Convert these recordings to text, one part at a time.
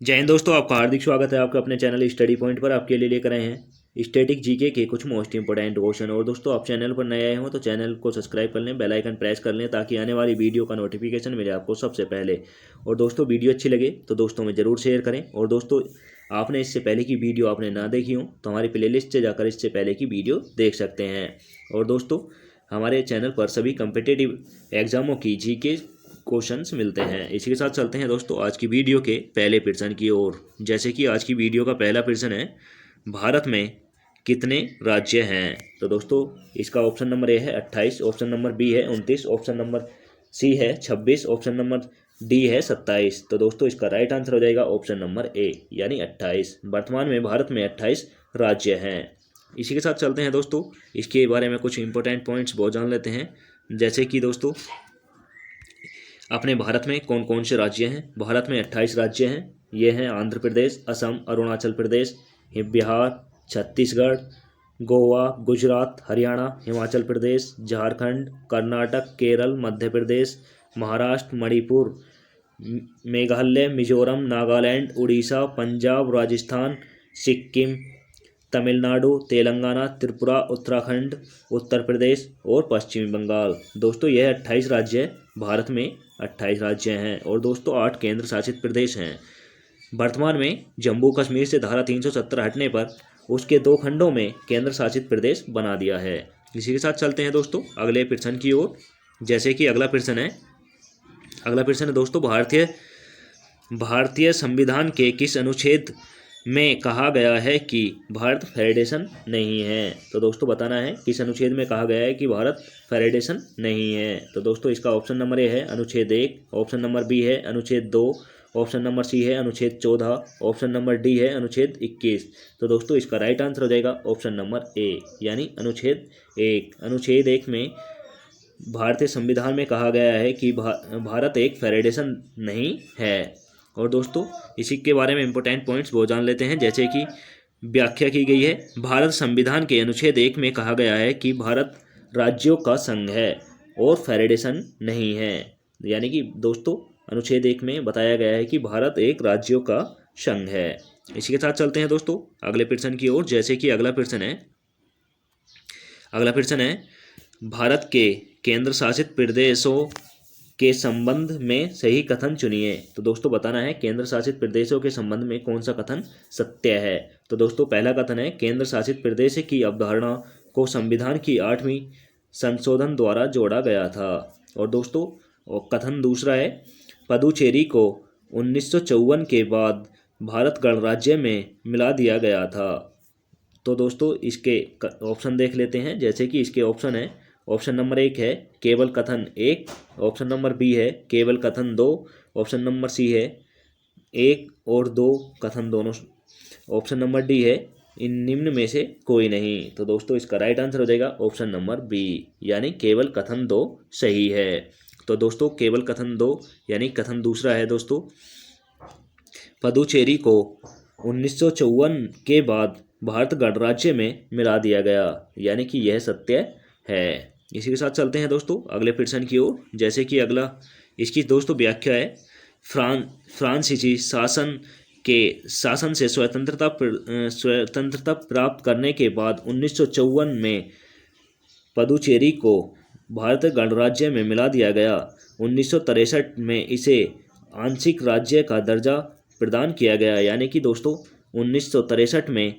जय हिंद दोस्तों, आपका हार्दिक स्वागत है आपके अपने चैनल स्टडी पॉइंट पर। आपके लिए लेकर आए हैं स्टैटिक जीके के कुछ मोस्ट इंपोर्टेंट क्वेश्चन। और दोस्तों, आप चैनल पर नए आए हो तो चैनल को सब्सक्राइब कर लें, बेल आइकन प्रेस कर लें ताकि आने वाली वीडियो का नोटिफिकेशन मिले आपको सबसे पहले। और दोस्तों, वीडियो अच्छी लगे तो दोस्तों में ज़रूर शेयर करें। और दोस्तों, आपने इससे पहले की वीडियो आपने ना देखी हो तो हमारी प्लेलिस्ट से जाकर इससे पहले की वीडियो देख सकते हैं। और दोस्तों, हमारे चैनल पर सभी कम्पिटिटिव एग्जामों की जीके क्वेश्चंस मिलते हैं। इसी के साथ चलते हैं दोस्तों आज की वीडियो के पहले प्रश्न की ओर। जैसे कि आज की वीडियो का पहला प्रश्न है, भारत में कितने राज्य हैं? तो दोस्तों, इसका ऑप्शन नंबर ए है 28, ऑप्शन नंबर बी है 29, ऑप्शन नंबर सी है 26, ऑप्शन नंबर डी है 27। तो दोस्तों, इसका राइट आंसर हो जाएगा ऑप्शन नंबर ए यानी 28। वर्तमान में भारत में 28 राज्य हैं। इसी के साथ चलते हैं दोस्तों, इसके बारे में कुछ इंपॉर्टेंट पॉइंट्स बहुत जान लेते हैं। जैसे कि दोस्तों, अपने भारत में कौन कौन से राज्य हैं? भारत में 28 राज्य हैं। ये हैं आंध्र प्रदेश, असम, अरुणाचल प्रदेश, बिहार, छत्तीसगढ़, गोवा, गुजरात, हरियाणा, हिमाचल प्रदेश, झारखंड, कर्नाटक, केरल, मध्य प्रदेश, महाराष्ट्र, मणिपुर, मेघालय, मिजोरम, नागालैंड, उड़ीसा, पंजाब, राजस्थान, सिक्किम, तमिलनाडु, तेलंगाना, त्रिपुरा, उत्तराखंड, उत्तर प्रदेश और पश्चिमी बंगाल। दोस्तों, यह 28 राज्य है। भारत में 28 राज्य हैं। और दोस्तों, 8 केंद्र शासित प्रदेश हैं। वर्तमान में जम्मू कश्मीर से धारा 370 हटने पर उसके 2 खंडों में केंद्र शासित प्रदेश बना दिया है। इसी के साथ चलते हैं दोस्तों अगले प्रश्न की ओर। जैसे कि अगला प्रश्न है दोस्तों, भारतीय संविधान के किस अनुच्छेद में कहा गया है कि भारत फेडरेशन नहीं है? तो दोस्तों, बताना है किस अनुच्छेद में कहा गया है कि भारत फेडरेशन नहीं है। तो दोस्तों, इसका ऑप्शन नंबर ए है अनुच्छेद 1, ऑप्शन नंबर बी है अनुच्छेद 2, ऑप्शन नंबर सी है अनुच्छेद 14, ऑप्शन नंबर डी है अनुच्छेद 21। तो दोस्तों, इसका राइट आंसर हो जाएगा ऑप्शन नंबर ए यानी अनुच्छेद 1। अनुच्छेद 1 में भारतीय संविधान में कहा गया है कि भारत एक फेडरेशन नहीं है। और दोस्तों, इसी के बारे में इंपॉर्टेंट पॉइंट्स वो जान लेते हैं। जैसे कि व्याख्या की गई है, भारत संविधान के अनुच्छेद 1 में कहा गया है कि भारत राज्यों का संघ है और फेडरेशन नहीं है। यानी कि दोस्तों, अनुच्छेद 1 में बताया गया है कि भारत एक राज्यों का संघ है। इसी के साथ चलते हैं दोस्तों अगले प्रश्न की ओर। जैसे कि अगला प्रश्न है, भारत के केंद्र शासित प्रदेशों के संबंध में सही कथन चुनिए। तो दोस्तों, बताना है केंद्र शासित प्रदेशों के संबंध में कौन सा कथन सत्य है। तो दोस्तों, पहला कथन है, केंद्र शासित प्रदेश की अवधारणा को संविधान की 8वीं संशोधन द्वारा जोड़ा गया था। और दोस्तों, कथन दूसरा है, पुदुचेरी को 1954 के बाद भारत गणराज्य में मिला दिया गया था। तो दोस्तों, इसके ऑप्शन देख लेते हैं। जैसे कि इसके ऑप्शन है, ऑप्शन नंबर 1 है केवल कथन 1, ऑप्शन नंबर बी है केवल कथन 2, ऑप्शन नंबर सी है 1 और 2 कथन दोनों, ऑप्शन नंबर डी है इन निम्न में से कोई नहीं। तो दोस्तों, इसका राइट आंसर हो जाएगा ऑप्शन नंबर बी यानी केवल कथन 2 सही है। तो दोस्तों, केवल कथन 2 यानी कथन दूसरा है दोस्तों, पुदुचेरी को 1954 के बाद भारत गणराज्य में मिला दिया गया, यानी कि यह सत्य है। इसी के साथ चलते हैं दोस्तों अगले प्रश्न की ओर। जैसे कि अगला इसकी दोस्तों व्याख्या है, फ्रांसीसी शासन से स्वतंत्रता प्राप्त करने के बाद 1954 में पुदुचेरी को भारत गणराज्य में मिला दिया गया। 1963 में इसे आंशिक राज्य का दर्जा प्रदान किया गया। यानी कि दोस्तों, 1963 में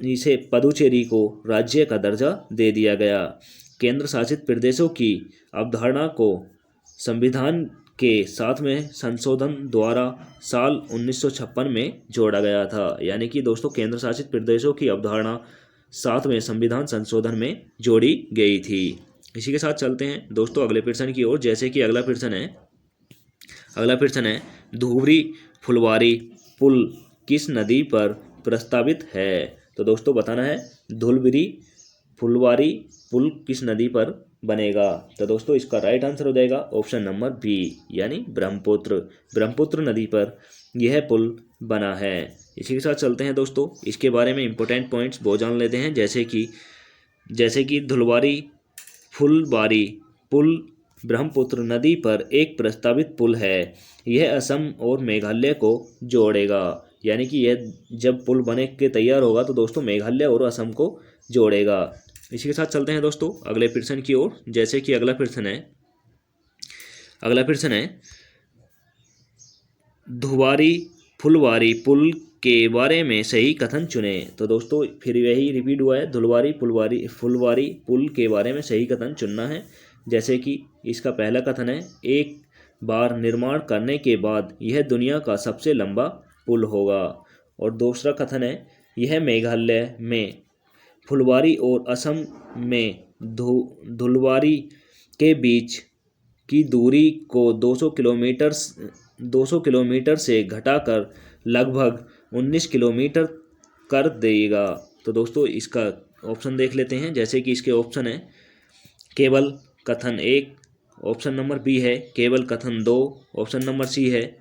इसे पुदुचेरी को राज्य का दर्जा दे दिया गया। केंद्र शासित प्रदेशों की अवधारणा को संविधान के 7वें संशोधन द्वारा साल 1956 में जोड़ा गया था। यानी कि दोस्तों, केंद्र शासित प्रदेशों की अवधारणा 7वें संविधान संशोधन में जोड़ी गई थी। इसी के साथ चलते हैं दोस्तों अगले प्रश्न की ओर। जैसे कि अगला प्रश्न है, धुबरी फुलवारी पुल किस नदी पर प्रस्तावित है? तो दोस्तों, बताना है धुलबिरी फुलवारी पुल किस नदी पर बनेगा। तो दोस्तों, इसका राइट आंसर हो जाएगा ऑप्शन नंबर बी यानी ब्रह्मपुत्र नदी पर यह पुल बना है। इसी के साथ चलते हैं दोस्तों, इसके बारे में इंपॉर्टेंट पॉइंट्स वो जान लेते हैं। जैसे कि धुलवारी फुलवारी पुल ब्रह्मपुत्र नदी पर एक प्रस्तावित पुल है। यह असम और मेघालय को जोड़ेगा। यानी कि यह जब पुल बने के तैयार होगा तो दोस्तों मेघालय और असम को जोड़ेगा। इसी के साथ चलते हैं दोस्तों अगले प्रश्न की ओर। जैसे कि अगला प्रश्न है धुवारी फुलवारी पुल के बारे में सही कथन चुने। तो दोस्तों फिर यही रिपीट हुआ है, धुलवारी फुलवारी पुल के बारे में सही कथन चुनना है। जैसे कि इसका पहला कथन है, एक बार निर्माण करने के बाद यह दुनिया का सबसे लंबा पुल होगा। और दूसरा कथन है, यह मेघालय में फुलवारी और असम में धुलवारी के बीच की दूरी को 200 किलोमीटर से घटाकर लगभग 19 किलोमीटर कर देगा। तो दोस्तों इसका ऑप्शन देख लेते हैं। जैसे कि इसके ऑप्शन है, केवल कथन 1, ऑप्शन नंबर बी है केवल कथन 2, ऑप्शन नंबर सी है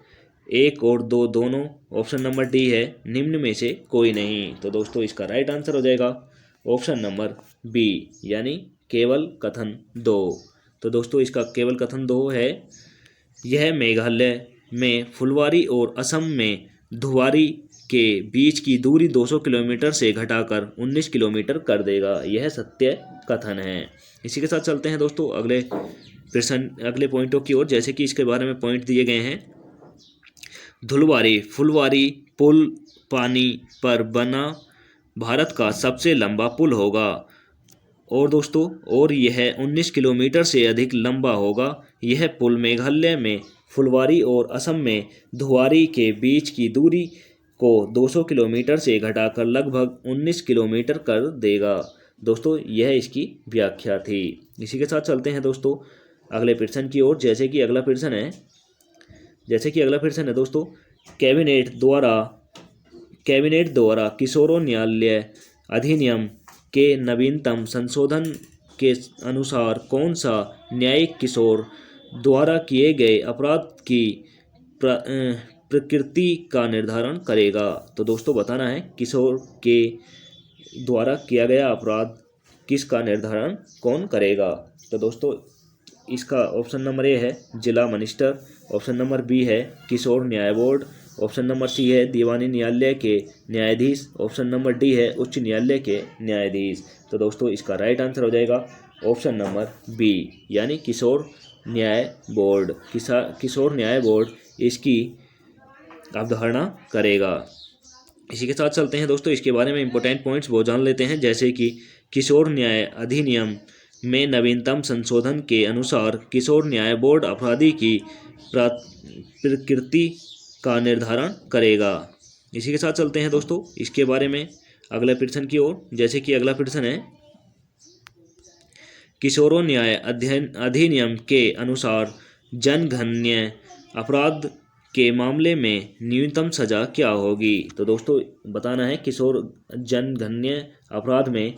1 और 2 दोनों, ऑप्शन नंबर डी है निम्न में से कोई नहीं। तो दोस्तों इसका राइट आंसर हो जाएगा ऑप्शन नंबर बी, यानी केवल कथन 2। तो दोस्तों इसका केवल कथन 2 है, यह मेघालय में फुलवारी और असम में धुवारी के बीच की दूरी 200 किलोमीटर से घटाकर 19 किलोमीटर कर देगा। यह सत्य कथन है। इसी के साथ चलते हैं दोस्तों अगले पॉइंटों की ओर। जैसे कि इसके बारे में पॉइंट दिए गए हैं, धुलवारी फुलवारी पुल पानी पर बना भारत का सबसे लंबा पुल होगा। और दोस्तों और यह 19 किलोमीटर से अधिक लंबा होगा। यह पुल मेघालय में फुलवारी और असम में धुवारी के बीच की दूरी को 200 किलोमीटर से घटाकर लगभग 19 किलोमीटर कर देगा। दोस्तों यह इसकी व्याख्या थी। इसी के साथ चलते हैं दोस्तों अगले प्रश्न की ओर। जैसे कि अगला प्रश्न है दोस्तों, कैबिनेट द्वारा किशोर न्यायालय अधिनियम के नवीनतम संशोधन के अनुसार कौन सा न्यायिक किशोर द्वारा किए गए अपराध की प्रकृति का निर्धारण करेगा। तो दोस्तों बताना है किशोर के द्वारा किया गया अपराध किसका निर्धारण कौन करेगा। तो दोस्तों इसका ऑप्शन नंबर ए है जिला मजिस्ट्रेट, ऑप्शन नंबर बी है किशोर न्याय बोर्ड, ऑप्शन नंबर सी है दीवानी न्यायालय के न्यायाधीश, ऑप्शन नंबर डी है उच्च न्यायालय के न्यायाधीश। तो दोस्तों इसका राइट आंसर हो जाएगा ऑप्शन नंबर बी, यानी किशोर न्याय बोर्ड। किशोर न्याय बोर्ड इसकी अवधारणा करेगा। इसी के साथ चलते हैं दोस्तों इसके बारे में इंपॉर्टेंट पॉइंट्स वो जान लेते हैं। जैसे कि किशोर न्याय अधिनियम में नवीनतम संशोधन के अनुसार किशोर न्याय बोर्ड अपराधी की प्रकृति का निर्धारण करेगा। इसी के साथ चलते हैं दोस्तों इसके बारे में अगले प्रश्न की ओर। जैसे कि अगला प्रश्न है, किशोर न्याय अधिनियम के अनुसार जनघन्य अपराध के मामले में न्यूनतम सजा क्या होगी। तो दोस्तों बताना है किशोर जनघन्य अपराध में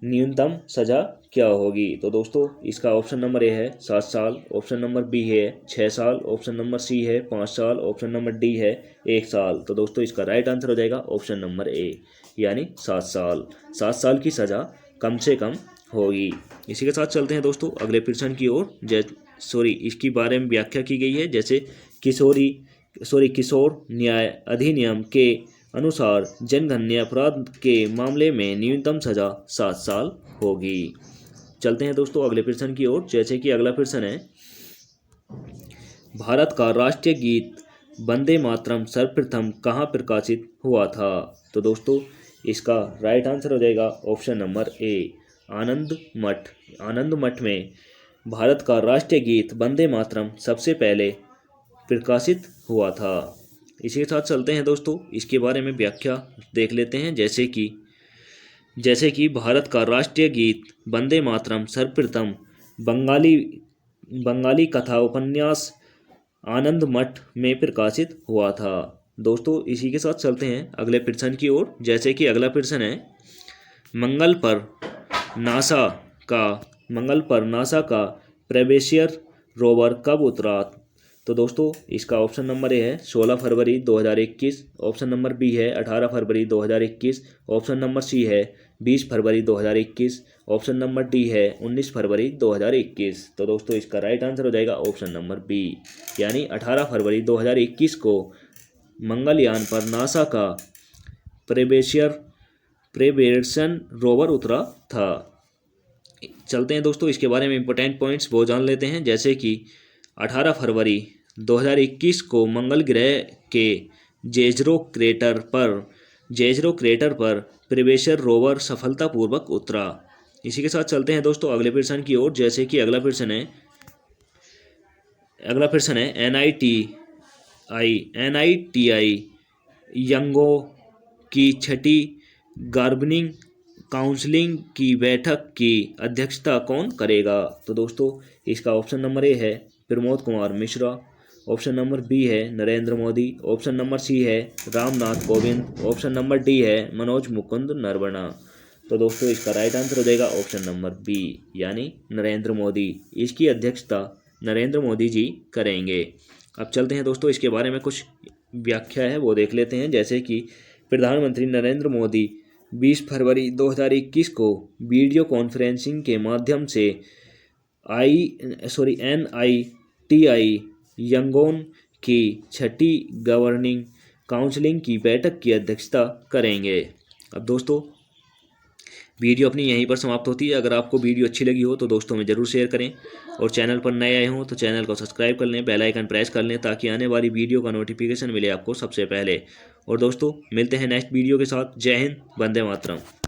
न्यूनतम सजा क्या होगी। तो दोस्तों इसका ऑप्शन नंबर ए है 7 साल, ऑप्शन नंबर बी है 6 साल, ऑप्शन नंबर सी है 5 साल, ऑप्शन नंबर डी है 1 साल। तो दोस्तों इसका राइट आंसर हो जाएगा ऑप्शन नंबर ए, यानी 7 साल। 7 साल की सज़ा कम से कम होगी। इसी के साथ चलते हैं दोस्तों अगले प्रश्न की ओर। इसकी बारे में व्याख्या की गई है। जैसे किशोर न्याय अधिनियम के अनुसार जनघन्य अपराध के मामले में न्यूनतम सजा 7 साल होगी। चलते हैं दोस्तों अगले प्रश्न की ओर। जैसे कि अगला प्रश्न है, भारत का राष्ट्रीय गीत वंदे मातरम सर्वप्रथम कहाँ प्रकाशित हुआ था। तो दोस्तों इसका राइट आंसर हो जाएगा ऑप्शन नंबर ए, आनंद मठ में भारत का राष्ट्रीय गीत वंदे मातरम सबसे पहले प्रकाशित हुआ था। इसी के साथ चलते हैं दोस्तों इसके बारे में व्याख्या देख लेते हैं। जैसे कि भारत का राष्ट्रीय गीत वंदे मातरम सर्वप्रथम बंगाली कथा उपन्यास आनंद मठ में प्रकाशित हुआ था। दोस्तों इसी के साथ चलते हैं अगले प्रश्न की ओर। जैसे कि अगला प्रश्न है, मंगल पर नासा का प्रेवेसियर रोवर कब उतरा। तो दोस्तों इसका ऑप्शन नंबर ए है 16 फरवरी 2021, ऑप्शन नंबर बी है 18 फरवरी 2021, ऑप्शन नंबर सी है 20 फरवरी 2021। ऑप्शन नंबर डी है 19 फरवरी 2021। तो दोस्तों इसका राइट आंसर हो जाएगा ऑप्शन नंबर बी, यानी 18 फरवरी 2021 को मंगलयान पर नासा का प्रेबेरसन रोवर उतरा था। चलते हैं दोस्तों इसके बारे में इंपॉर्टेंट पॉइंट्स वो जान लेते हैं, जैसे कि 18 फरवरी 2021 को मंगल ग्रह के जेजरो क्रेटर पर प्रेबेशर रोवर सफलतापूर्वक उतरा। इसी के साथ चलते हैं दोस्तों अगले प्रश्न की ओर, जैसे कि अगला प्रश्न है NITI यंगो की छठी गार्बनिंग काउंसलिंग की बैठक की अध्यक्षता कौन करेगा। तो दोस्तों इसका ऑप्शन नंबर ए है Pramod Kumar Mishra, option number B है Narendra Modi, option number C है Ramnath Kovind, option number D है मनोज मुकुंद नरवणे। तो दोस्तों इसका राइट आंसर हो जाएगा ऑप्शन नंबर बी, यानी नरेंद्र मोदी। इसकी अध्यक्षता नरेंद्र मोदी जी करेंगे। अब चलते हैं दोस्तों इसके बारे में कुछ व्याख्या है वो देख लेते हैं, जैसे कि प्रधानमंत्री नरेंद्र मोदी 20 फरवरी 2021 को वीडियो कॉन्फ्रेंसिंग के माध्यम से NITI यंगोन की छठी गवर्निंग काउंसलिंग की बैठक की अध्यक्षता करेंगे। अब दोस्तों वीडियो अपनी यहीं पर समाप्त होती है। अगर आपको वीडियो अच्छी लगी हो तो दोस्तों में ज़रूर शेयर करें, और चैनल पर नए आए हों तो चैनल को सब्सक्राइब कर लें, बेल आइकन प्रेस कर लें, ताकि आने वाली वीडियो का नोटिफिकेशन मिले आपको सबसे पहले। और दोस्तों मिलते हैं नेक्स्ट वीडियो के साथ। जय हिंद, वंदे मातरम।